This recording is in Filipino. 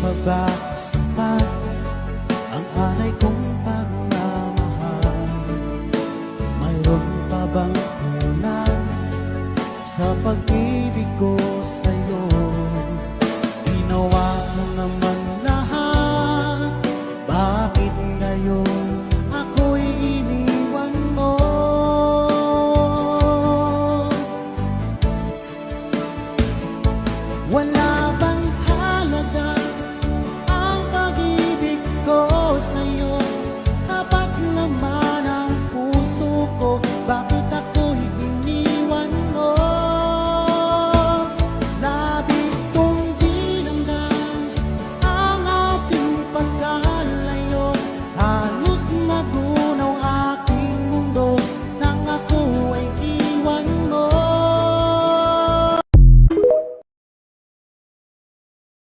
pa ba sapat ang alay kong pagmamahal? Mayroon pa bang kulang sa pag-ibig ko sa'yo? Ginawa mo naman lahat, bakit ngayon ako'y iniwan mo? Wala